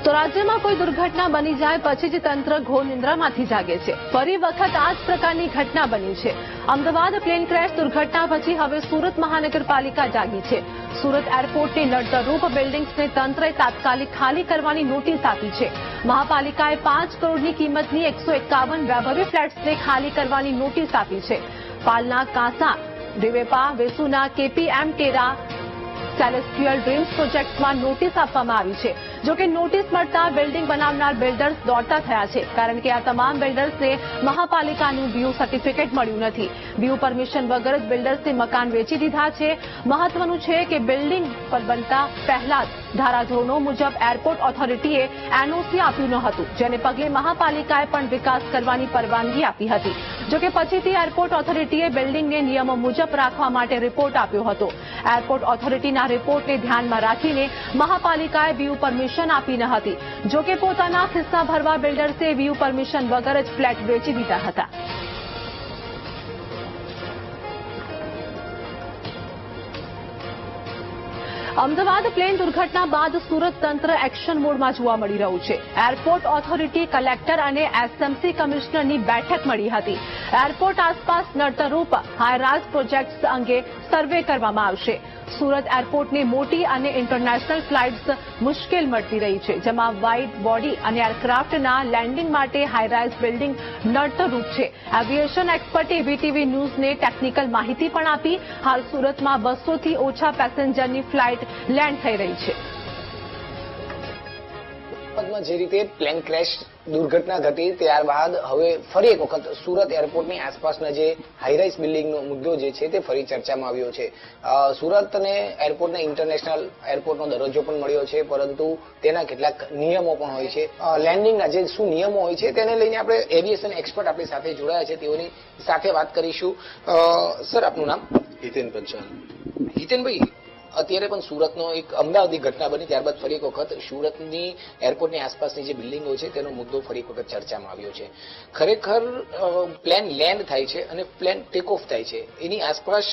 તો રાજ્યમાં કોઈ દુર્ઘટના બની જાય પછી જ તંત્ર ઘોર નિંદ્રામાંથી જાગે છે. ફરી વખત આ જ પ્રકારની ઘટના બની છે. અમદાવાદ પ્લેન ક્રેશ દુર્ઘટના પછી હવે સુરત મહાનગરપાલિકા જાગી છે. સુરત એરપોર્ટની નડતરરૂપ બિલ્ડિંગ્સને તંત્રએ તાત્કાલિક ખાલી કરવાની નોટિસ આપી છે. મહાપાલિકાએ 5 કરોડની કિંમતની 151 વૈભવી ફ્લેટ્સને ખાલી કરવાની નોટિસ આપી છે. પાલના કાંસા, રિવેપા, વેસુના, કેપીએમ ટેરા, સેલેસ્ટિયલ ડ્રીમ્સ પ્રોજેક્ટ્સમાં નોટિસ આપવામાં આવી છે. જોકે નોટિસ મળતા બિલ્ડિંગ બનાવનાર બિલ્ડર્સ દોડતા થયા છે, કારણ કે આ તમામ બિલ્ડર્સને મહાપાલિકાનું બીયુ સર્ટિફિકેટ મળ્યું નથી. બીયુ પરમિશન વગર જ બિલ્ડર્સે મકાન વેચી દીધા છે. મહત્વનું છે કે બિલ્ડિંગ પર બનતા પહેલા જ ધારાધોરણો મુજબ એરપોર્ટ ઓથોરિટીએ એનઓસી આપ્યું ન હતું, જેને પગલે મહાપાલિકાએ પણ વિકાસ કરવાની પરવાનગી આપી હતી. જોકે પછીથી એરપોર્ટ ઓથોરિટીએ બિલ્ડિંગને નિયમો મુજબ રાખવા માટે રિપોર્ટ આપ્યો હતો. એરપોર્ટ ઓથોરિટીના રિપોર્ટને ધ્યાનમાં રાખીને મહાપાલિકાએ બીયુ પરમિશન આપી ન હતી. જોકે પોતાના ખિસ્સા ભરવા બિલ્ડર્સે બીયુ પરમિશન વગર જ ફ્લેટ વેચી દીધા હતા. અમદાવાદ પ્લેન દુર્ઘટના બાદ સુરત તંત્ર એક્શન મોડમાં જોવા મળી રહ્યું છે. એરપોર્ટ ઓથોરિટી, કલેક્ટર અને એસએમસી કમિશનરની બેઠક મળી હતી. એરપોર્ટ આસપાસ નડતરરૂપ હાઈરાઇઝ પ્રોજેક્ટ્સ અંગે સર્વે કરવામાં આવશે. સુરત એરપોર્ટને મોટી અને ઇન્ટરનેશનલ ફ્લાઇટ્સ મુશ્કેલ મળતી રહી છે, જેમાં વાઇડ બોડી અને એરક્રાફ્ટના લેન્ડિંગ માટે હાઈરાઇઝ બિલ્ડિંગ નડતરરૂપ છે. એવિએશન એક્સપર્ટે વીટીવી ન્યૂઝને ટેકનિકલ માહિતી પણ આપી. હાલ સુરતમાં 200 થી ઓછા પેસેન્જરની ફ્લાઇટ લેન્ડ થઈ રહી છે. જે રીતે પ્લેન ક્રેશ દુર્ઘટના ઘટી ત્યારબાદ હવે ફરી એક વખત સુરત એરપોર્ટની આસપાસના જે હાઈરાઇઝ બિલ્ડિંગનો મુદ્દો જે છે તે ફરી ચર્ચામાં આવ્યો છે. સુરતને એરપોર્ટને ઇન્ટરનેશનલ એરપોર્ટનો દરજ્જો પણ મળ્યો છે, પરંતુ તેના કેટલાક નિયમો પણ હોય છે. લેન્ડિંગના જે શું નિયમો હોય છે તેને લઈને આપણે એવિએશન એક્સપર્ટ આપણી સાથે જોડાયા છે, તેઓની સાથે વાત કરીશું. સર, આપનું નામ? હિતેન પંચાલ. હિતેનભાઈ, અત્યારે પણ સુરતનો એક અમદાવાદની ઘટના બની ત્યારબાદ ફરી એક વખત સુરતની એરપોર્ટની આસપાસની જે બિલ્ડિંગો છે તેનો મુદ્દો ફરી એક વખત ચર્ચામાં આવ્યો છે. ખરેખર પ્લેન લેન્ડ થાય છે અને પ્લેન ટેક ઓફ થાય છે, એની આસપાસ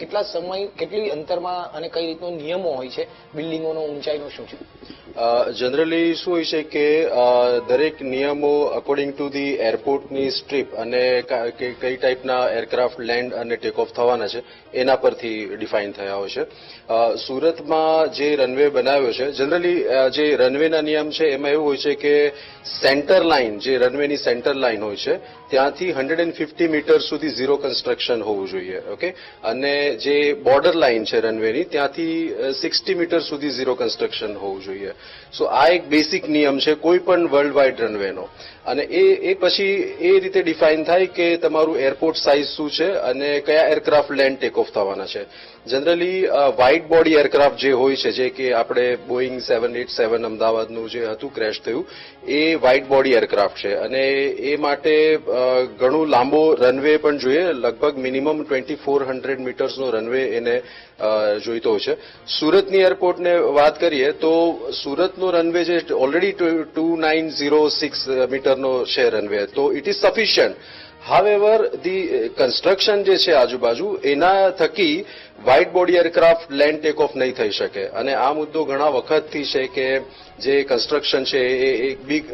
કેટલા સમય, કેટલી અંતરમાં અને કઈ રીતનો નિયમો હોય છે, બિલ્ડિંગોનો ઊંચાઈનો શું છે? જનરલી શું હોય છે કે દરેક નિયમો અકોર્ડિંગ ટુ ધી એરપોર્ટની સ્ટ્રીપ અને કઈ ટાઈપના એરક્રાફ્ટ લેન્ડ અને ટેક ઓફ થવાના છે એના પરથી ડિફાઇન થયા હોય છે. સુરતમાં જે રનવે બનાવ્યો છે, જનરલી જે રનવેના નિયમ છે એમાં એવું હોય છે કે સેન્ટર લાઇન, જે રનવેની સેન્ટર લાઇન હોય છે ત્યાંથી 150 મીટર સુધી ઝીરો કન્સ્ટ્રક્શન હોવું જોઈએ. ઓકે, અને જે બોર્ડર લાઇન છે રનવેની ત્યાંથી 60 મીટર સુધી ઝીરો કન્સ્ટ્રક્શન હોવું જોઈએ. સો આ એક બેસિક નિયમ છે કોઈ પણ વર્લ્ડ વાઇડ રનવેનો. અને એ પછી એ રીતે ડિફાઇન થાય કે તમારું એરપોર્ટ સાઇઝ શું છે અને કયા એરક્રાફ્ટ લેન્ડ ટેક ઓફ થવાના છે. જનરલી વાઇડ બોડી એરક્રાફ્ટ જે હોય છે, જે કે આપણે બોઈંગ 787 અમદાવાદનું જે હતું ક્રેશ થયું, એ વાઇડ બોડી એરક્રાફ્ટ છે અને એ માટે ઘણું લાંબો રનવે પણ જોઈએ. લગભગ મિનિમમ 2400 મીટર્સનો રનવે એને જોઈતો હોય છે. સુરતની એરપોર્ટને વાત કરીએ તો સુરતનો રનવે જે ઓલરેડી 2906 મીટરનો છે રનવે, તો it is sufficient. However the construction જે છે આજુબાજુ, એના થકી wide body aircraft land take off નહીં થઈ શકે. અને આ મુદ્દો ઘણા વખતથી છે કે જે કન્સ્ટ્રક્શન છે એ એક બિગ